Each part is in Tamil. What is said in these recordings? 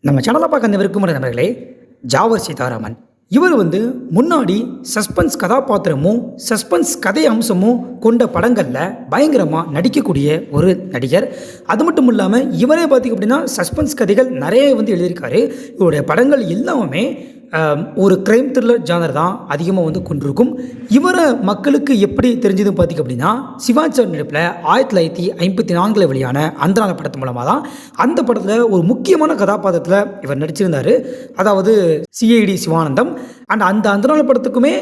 நம்ம சேனலை பார்க்க அனைவருக்கும் நண்பர்களே, ஜாவர் சீதாராமன் இவர் முன்னாடி சஸ்பென்ஸ் கதாபாத்திரமும் சஸ்பென்ஸ் கதை அம்சமும் கொண்ட படங்களில் பயங்கரமாக நடிக்கக்கூடிய ஒரு நடிகர். அது மட்டும் இல்லாமல் இவரே பார்த்திங்க அப்படின்னா சஸ்பென்ஸ் கதைகள் நிறைய எழுதியிருக்காரு. இவருடைய படங்கள் எல்லாமே ஒரு கிரைம் த்ரில்லர் ஜானர் தான் அதிகமாக கொண்டிருக்கும். இவரை மக்களுக்கு எப்படி தெரிஞ்சதுன்னு பார்த்திங்க அப்படின்னா சிவாஜி நடிப்பில் 1954 வெளியான அந்தரான படத்து மூலமாக தான். அந்த படத்தில் ஒரு முக்கியமான கதாபாத்திரத்தில் இவர் நடிச்சிருந்தார். அதாவது சிஐடி சிவானந்தம். அண்ட் அந்த அந்தரான படத்துக்குமே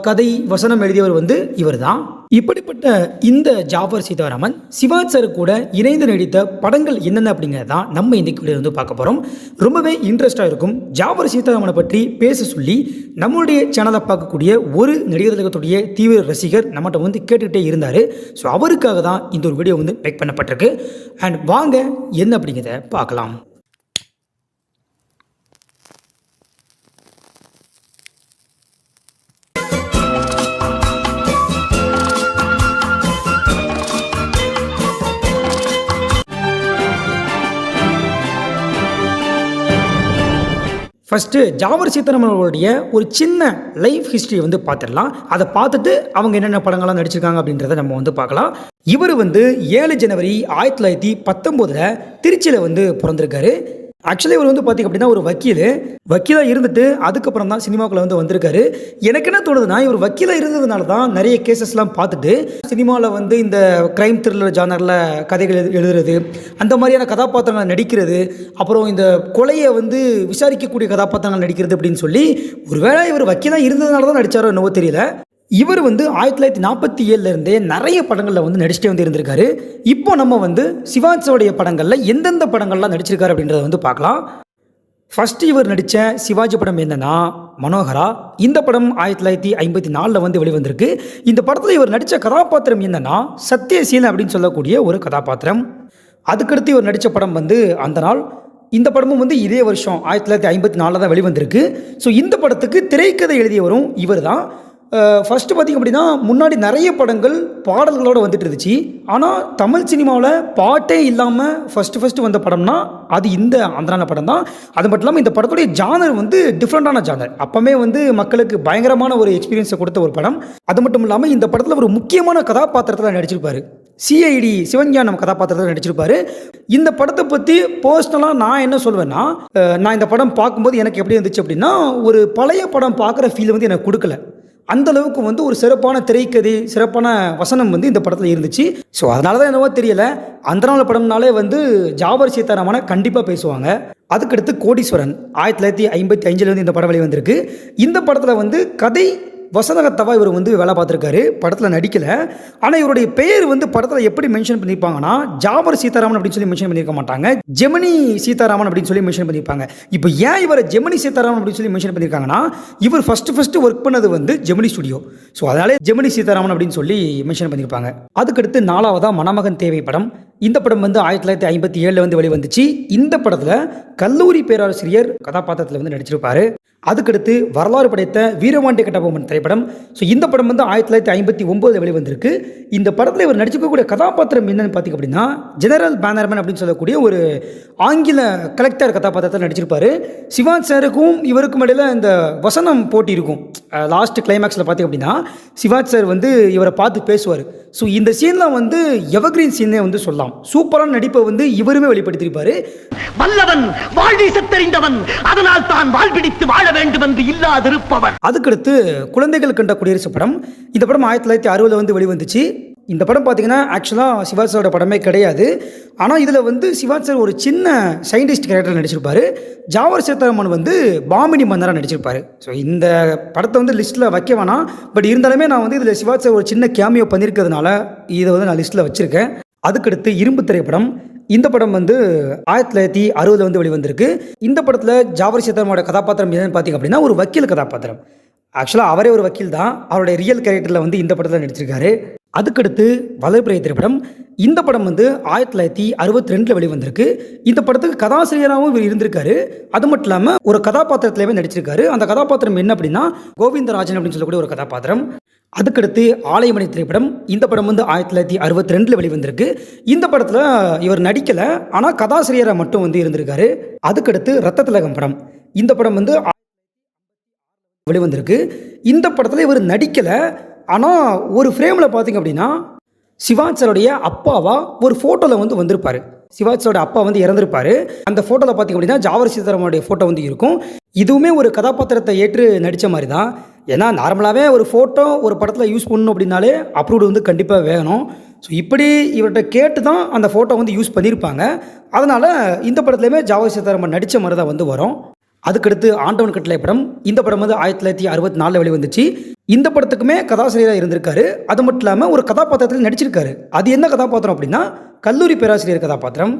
கதை வசனம் எழுதியவர் இவர் தான். இப்படிப்பட்ட இந்த ஜாஃபர் சீதாராமன் சிவாஜி சார் கூட இணைந்து நடித்த படங்கள் என்னென்ன அப்படிங்கிறது தான் நம்ம இன்றைக்கு வீடியோ பார்க்க போகிறோம். ரொம்பவே இன்ட்ரெஸ்டாக இருக்கும். ஜாஃபர் சீதாராமனை பற்றி பேச சொல்லி நம்மளுடைய சேனலை பார்க்கக்கூடிய ஒரு நடிகர் திலகத்துடைய தீவிர ரசிகர் நம்மகிட்ட கேட்டுக்கிட்டே இருந்தார். ஸோ அவருக்காக தான் இந்த ஒரு வீடியோ மேக் பண்ணப்பட்டிருக்கு. அண்ட் வாங்க என்ன அப்படிங்கிறத பார்க்கலாம். ஃபஸ்ட்டு ஜாஃபர் சீதாராமன் அவர்களுடைய ஒரு சின்ன லைஃப் ஹிஸ்ட்ரி பார்த்துடலாம். அதை பார்த்துட்டு அவங்க என்னென்ன படங்கள்லாம் நடிச்சிருக்காங்க அப்படின்றத நம்ம பார்க்கலாம். இவர் 7 ஜனவரி 1919 திருச்சியில் பிறந்திருக்காரு. ஆக்சுவலி இவர் பார்த்திங்க அப்படின்னா ஒரு வக்கீலாக இருந்துட்டு அதுக்கப்புறம் தான் சினிமாவுக்குள்ள வந்திருக்காரு. எனக்கு என்ன தோணுதுன்னா, இவர் வக்கீலாக இருந்ததுனால தான் நிறைய கேசஸ்லாம் பார்த்துட்டு சினிமாவில் இந்த கிரைம் த்ரில்லர் ஜானரில் கதைகள் எழுதுறது, அந்த மாதிரியான கதாபாத்திரங்கள் நடிக்கிறது, அப்புறம் இந்த கொலையை விசாரிக்கக்கூடிய கதாபாத்திரங்கள் நடிக்கிறது அப்படின்னு சொல்லி ஒருவேளை இவர் வக்கீலாக இருந்ததுனால தான் நடித்தாரோ என்னவோ தெரியல. இவர் 1947 நிறைய படங்களில் நடிச்சுட்டே இருந்திருக்காரு. இப்போ நம்ம சிவாஜியோடைய படங்களில் எந்தெந்த படங்கள்லாம் நடிச்சிருக்காரு அப்படின்றத பார்க்கலாம். ஃபஸ்ட்டு இவர் நடித்த சிவாஜி படம் என்னன்னா மனோகரா. இந்த படம் 1954 வெளிவந்திருக்கு. இந்த படத்தில் இவர் நடித்த கதாபாத்திரம் என்னன்னா சத்யசீலன் அப்படின்னு சொல்லக்கூடிய ஒரு கதாபாத்திரம். அதுக்கடுத்து இவர் நடித்த படம் அந்த நாள். இந்த படமும் இதே வருஷம் 1954 தான் வெளிவந்திருக்கு. ஸோ இந்த படத்துக்கு திரைக்கதை எழுதியவரும் இவர் தான். ஃபஸ்ட்டு பார்த்திங்க அப்படின்னா முன்னாடி நிறைய படங்கள் பாடல்களோடு இருந்துச்சு. ஆனால் தமிழ் சினிமாவில் பாட்டே இல்லாமல் ஃபஸ்ட்டு வந்த படம்னா அது இந்த அந்தரான படம் தான். அது மட்டும் இல்லாமல் இந்த படத்துடைய ஜானர் டிஃப்ரெண்ட்டான ஜானர். அப்போவே மக்களுக்கு பயங்கரமான ஒரு எக்ஸ்பீரியன்ஸை கொடுத்த ஒரு படம். அது மட்டும் இல்லாமல் இந்த படத்தில் ஒரு முக்கியமான கதாபாத்திரத்தில் நடிச்சிருப்பார். சிஐடி சிவஞானம் கதாபாத்திரத்தில் நடிச்சிருப்பார். இந்த படத்தை பற்றி பர்சனலாக நான் என்ன சொல்வேன்னா, நான் இந்த படம் பார்க்கும்போது எனக்கு எப்படி இருந்துச்சு அப்படின்னா, ஒரு பழைய படம் பார்க்குற ஃபீல் எனக்கு கொடுக்கல. அந்தளவுக்கு ஒரு சிறப்பான திரைக்கதை, சிறப்பான வசனம் இந்த படத்தில் இருந்துச்சு. ஸோ அதனால தான் என்னவோ தெரியல, அந்தரான படம்னாலே ஜாஃபர் சீதாராமனை கண்டிப்பாக பேசுவாங்க. அதுக்கடுத்து கோடீஸ்வரன் 1955 இந்த படம் வெளிவந்திருக்கு. இந்த படத்தில் கதை வசனகத்தவா இவர் வேலை பார்த்துருக்காரு. படத்தில் நடிக்கலை. ஆனால் இவருடைய பெயர் படத்தில் எப்படி மென்ஷன் பண்ணியிருப்பாங்கன்னா ஜாஃபர் சீதாராமன் அப்படின்னு சொல்லி மென்ஷன் பண்ணியிருக்க மாட்டாங்க. ஜெமினி சீதாராமன் அப்படின்னு சொல்லி மென்ஷன் பண்ணியிருப்பாங்க. இப்போ ஏன் இவரை ஜெமினி சீதாராமன் அப்படின்னு சொல்லி மென்ஷன் பண்ணியிருக்காங்கன்னா, இவர் ஃபஸ்ட்டு ஒர்க் பண்ணது ஜெமினி ஸ்டுடியோ. ஸோ அதனாலே ஜெமினி சீதாராமன் அப்படின்னு சொல்லி மென்ஷன் பண்ணியிருப்பாங்க. அதுக்கடுத்து 4வதா மணமகன் தேவை படம். இந்த படம் 1957 வெளிவந்துச்சு. இந்த படத்தில் கல்லூரி பேராசிரியர் கதாபாத்திரத்தில் நடிச்சிருப்பாரு. அதுக்கடுத்து வரலாறு படைத்த வீரபாண்டிய கட்டபொம்மன் திரைப்படம். ஸோ இந்த படம் 1959 வெளிவந்திருக்கு. இந்த படத்தில் இவர் நடிச்சிருக்கக்கூடிய கதாபாத்திரம் என்னன்னு பார்த்திங்க அப்படின்னா ஜெனரல் பேனர்மேன் அப்படின்னு சொல்லக்கூடிய ஒரு ஆங்கில கலெக்டர் கதாபாத்திரத்தில் நடிச்சிருப்பார். சிவாஜி சாருக்கும் இவருக்கும் இடையில் இந்த வசனம் போட்டி இருக்கும். லாஸ்ட் கிளைமேக்ஸில் பார்த்திங்க அப்படின்னா சிவாஜி சார் இவரை பார்த்து பேசுவார். ஸோ இந்த சீன்லாம் எவர்கிரீன் சீனே சொல்லலாம். சூப்பரான நடிப்பை இவருமே வெளிப்படுத்தியிருப்பார். வல்லவன் வாழ்வி செத்தறிந்தவன், அதனால் தான் வாழ்பிடித்து வாழ வேண்டும் என்று இல்லாதிருப்பவன். அதுக்கடுத்து குழந்தைகள் கண்ட குடியரசு படம். இந்த படம் 1960 வெளிவந்துச்சு. இந்த படம் பார்த்தீங்கன்னா ஆக்சுவலாக சிவாஜி சாரோட படமே கிடையாது. ஆனால் இதில் சிவாஜி சார் ஒரு சின்ன சயின்டிஸ்ட் கேரக்டர் நடிச்சிருப்பார். ஜாஃபர் சீதாராமன் பாமினி மன்னராக நடிச்சிருப்பார். ஸோ இந்த படத்தை லிஸ்ட்டில் வைக்க வேணாம். பட் இருந்தாலுமே நான் இதில் சிவாஜி சார் ஒரு சின்ன கேமியோ பண்ணியிருக்கிறதுனால இதை நான் லிஸ்ட்டில் வச்சுருக்கேன். அதுக்கடுத்து இரும்பு திரைப்படம். இந்த படம் 1960 வெளிவந்திருக்கு. இந்த படத்தில் ஜாஃபர் சீதாராமனோட கதாபாத்திரம் என்னன்னு பார்த்தீங்க அப்படின்னா ஒரு வக்கீல் கதாபாத்திரம். ஆக்சுவலாக அவரே ஒரு வக்கீல் தான். அவருடைய ரியல் கேரக்டரில் இந்த படத்தில் நடிச்சிருக்காரு. அதுக்கடுத்து வலைப்பிறை திரைப்படம். இந்த படம் 1962 வெளிவந்திருக்கு. இந்த படத்துக்கு கதாசிரியராகவும் இவர் இருந்திருக்காரு. அது மட்டும் இல்லாமல் ஒரு கதாபாத்திரத்திலேயே நடிச்சிருக்காரு. அந்த கதாபாத்திரம் என்ன அப்படின்னா கோவிந்தராஜன் அப்படின்னு சொல்லக்கூடிய ஒரு கதாபாத்திரம். அதுக்கடுத்து ஆலயமணி திரைப்படம். இந்த படம் வந்து 1962 வெளிவந்திருக்கு. இந்த படத்தில் இவர் நடிக்கலை, ஆனால் கதாசிரியராக மட்டும் வந்து இருந்திருக்காரு. அதுக்கடுத்து ரத்த திலகம் படம். இந்த படம் வந்து வெளிவந்திருக்கு. இந்த படத்தில் இவர் நடிக்கலை, ஆனால் ஒரு ஃப்ரேமில் பார்த்தீங்க அப்படின்னா சிவாஜி சாருடைய அப்பாவா ஒரு ஃபோட்டோவில் வந்து வந்திருப்பார். சிவாஜி சாரோட அப்பா வந்து இறந்திருப்பார். அந்த ஃபோட்டோவில் பார்த்தீங்க அப்படின்னா ஜாவர் சீதாராமனுடைய ஃபோட்டோ வந்து இருக்கும். இதுவுமே ஒரு கதாபாத்திரத்தை ஏற்று நடித்த மாதிரி தான். ஏன்னா நார்மலாகவே ஒரு ஃபோட்டோ ஒரு படத்தில் யூஸ் பண்ணணும் அப்படின்னாலே அப்ரூவ்டு வந்து கண்டிப்பாக வேணும். ஸோ இப்படி இவர்கிட்ட கேட்டு தான் அந்த ஃபோட்டோ வந்து யூஸ் பண்ணியிருப்பாங்க. அதனால் இந்த படத்துலையுமே ஜாவர் சீதாராமன் நடித்த மாதிரி தான் வந்து வரும். அதுக்கடுத்து ஆண்டவன் கட்டளை படம். இந்த படம் வந்து 1964 வெளிவந்துச்சு. இந்த படத்துக்குமே கதாசிரியராக இருந்திருக்காரு. அது மட்டும் இல்லாமல் ஒரு கதாபாத்திரத்தில் நடிச்சிருக்காரு. அது என்ன கதாபாத்திரம் அப்படின்னா கல்லூரி பேராசிரியர் கதாபாத்திரம்.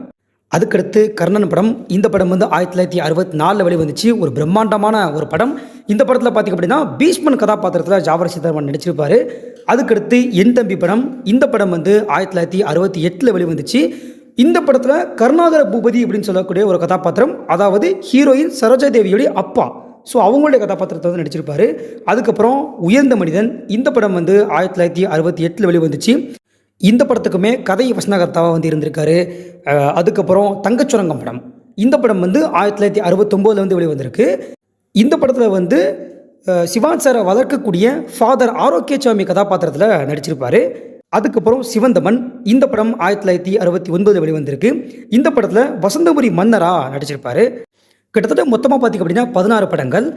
அதுக்கடுத்து கர்ணன் படம். இந்த படம் வந்து 1964 வெளிவந்துச்சு. ஒரு பிரம்மாண்டமான ஒரு படம். இந்த படத்தில் பார்த்திங்க அப்படின்னா பீஷ்மன் கதாபாத்திரத்தில் ஜாவர் சீதாராமன் நடிச்சிருப்பார். அதுக்கடுத்து என் தம்பி படம். இந்த படம் வந்து 1968 வெளிவந்துச்சு. இந்த படத்தில் கருணாகர பூபதி அப்படின்னு சொல்லக்கூடிய ஒரு கதாபாத்திரம், அதாவது ஹீரோயின் சரோஜா தேவியோடைய அப்பா. ஸோ அவங்களுடைய கதாபாத்திரத்தை வந்து நடிச்சிருப்பார். அதுக்கப்புறம் உயர்ந்த மனிதன். இந்த படம் வந்து 1968 வெளிவந்துச்சு. இந்த படத்துக்குமே கதை வசனகர்த்தாவாக வந்து இருந்திருக்காரு. அதுக்கப்புறம் தங்கச்சுரங்கம் படம். இந்த படம் வந்து 1969 வந்து வெளிவந்திருக்கு. இந்த படத்தில் வந்து சிவாஜி சாரை வளர்க்கக்கூடிய ஃபாதர் ஆரோக்கியசாமி கதாபாத்திரத்தில் நடிச்சிருப்பார். அதுக்கப்புறம் சிவந்தமன். இந்த படம் 1969 வெளிவந்திருக்கு. இந்த படத்தில் வசந்தபுரி மன்னராக நடிச்சிருப்பார். கிட்டத்தட்ட மொத்தமாக பார்த்திங்க அப்படின்னா 16 படங்கள்.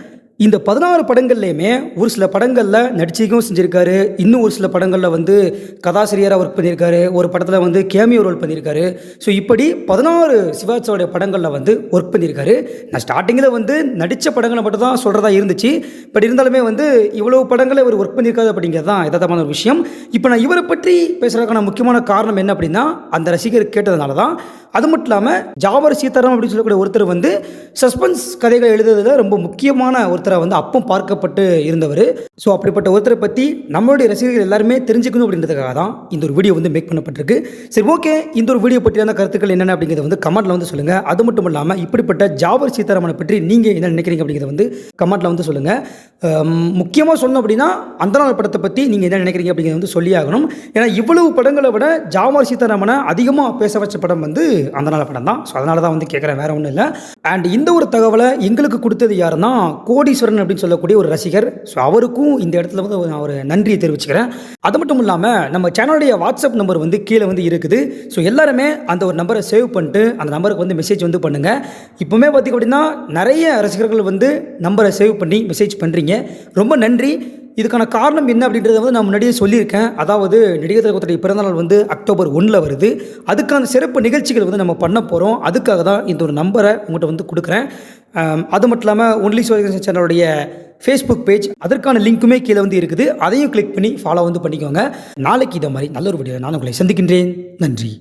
இந்த 16 படங்கள்லையுமே ஒரு சில படங்களில் நடிச்சிக்கவும் செஞ்சுருக்காரு. இன்னும் ஒரு சில படங்களில் வந்து கதாசிரியராக ஒர்க் பண்ணியிருக்காரு. ஒரு படத்தில் வந்து கேமியோ ரோல் பண்ணியிருக்காரு. ஸோ இப்படி 16 சிவாஜியோடைய படங்களில் வந்து ஒர்க் பண்ணியிருக்காரு. நான் ஸ்டார்டிங்கில் வந்து நடித்த படங்களை மட்டும் தான் சொல்கிறதா இருந்துச்சு. பட் இருந்தாலுமே வந்து இவ்வளோ படங்களை இவர் ஒர்க் பண்ணியிருக்காரு அப்படிங்கிறது தான் யதார்த்தமான ஒரு விஷயம். இப்போ நான் இவரை பற்றி பேசுகிறதுக்கான முக்கியமான காரணம் என்ன அப்படின்னா அந்த ரசிகர் கேட்டதுனால தான். அது மட்டும் இல்லாமல் ஜாவர் சீதாராமன் அப்படின்னு சொல்லக்கூடிய ஒருத்தர் வந்து சஸ்பென்ஸ் கதைகள் எழுதுறதுல ரொம்ப முக்கியமான ஒருத்தரை வந்து அப்போ பார்க்கப்பட்டு இருந்தவர். ஸோ அப்படிப்பட்ட ஒருத்தரை பற்றி நம்மளுடைய ரசிகர்கள் எல்லாருமே தெரிஞ்சுக்கணும் அப்படின்றதுக்காக தான் இந்த ஒரு வீடியோ வந்து மேக் பண்ணப்பட்டிருக்கு. சரி, ஓகே, இந்த ஒரு வீடியோ பற்றியான கருத்துக்கள் என்னென்ன அப்படிங்கிறத வந்து கமெண்ட்டில் வந்து சொல்லுங்கள். அது மட்டும் இல்லாமல் இப்படிப்பட்ட ஜாவர் சீதாராமனை பற்றி நீங்கள் என்ன நினைக்கிறீங்க அப்படிங்கிறத வந்து கமெண்ட்டில் வந்து சொல்லுங்கள். முக்கியமாக சொல்லணும் அப்படின்னா அந்த நாள் படத்தை பற்றி நீங்கள் என்ன நினைக்கிறீங்க அப்படிங்கிறத வந்து சொல்லி ஆகணும். ஏன்னா இவ்வளவு படங்களை விட ஜாவர் சீதாராமனை அதிகமாக பேச வச்ச படம் வந்து அந்த நாள் படம் தான். ஸோ அதனால தான் வந்து கேட்குறேன், வேறு ஒன்றும் இல்லை. அண்ட் இந்த ஒரு தகவலை எங்களுக்கு கொடுத்தது யாருன்னா கோடீஸ்வரன் அப்படின்னு சொல்லக்கூடிய ஒரு ரசிகர். ஸோ அவருக்கும் இந்த இடத்துல வந்து நான் ஒரு நன்றியை தெரிவிச்சுக்கிறேன். அது மட்டும் இல்லாமல் நம்ம சேனலுடைய வாட்ஸ்அப் நம்பர் வந்து கீழே வந்து இருக்குது. ஸோ எல்லாருமே அந்த ஒரு நம்பரை சேவ் பண்ணிட்டு அந்த நம்பருக்கு வந்து மெசேஜ் வந்து பண்ணுங்கள். இப்போவுமே பார்த்திங்க அப்படின்னா நிறைய ரசிகர்கள் வந்து நம்பரை சேவ் பண்ணி மெசேஜ் பண்ணுறீங்க. ரொம்ப நன்றி. இதுக்கான காரணம் என்ன அப்படின்றத வந்து நான் முன்னாடியே சொல்லியிருக்கேன். அதாவது நடிகர் திலகத்துடைய பிறந்தநாள் வந்து அக்டோபர் 1 வருது. அதுக்கான சிறப்பு நிகழ்ச்சிகள் வந்து நம்ம பண்ண போகிறோம். அதுக்காக தான் இந்த ஒரு நம்பரை உங்கள்கிட்ட வந்து கொடுக்குறேன். அது மட்டும் இல்லாமல் ஒன்லி சிவாஜி சேனலுடைய ஃபேஸ்புக் பேஜ், அதற்கான லிங்க்குமே கீழே வந்து இருக்குது. அதையும் கிளிக் பண்ணி ஃபாலோ வந்து பண்ணிக்கோங்க. நாளைக்கு இதை மாதிரி நல்ல ஒரு வீடியோ நான் உங்களை சந்திக்கின்றேன். நன்றி.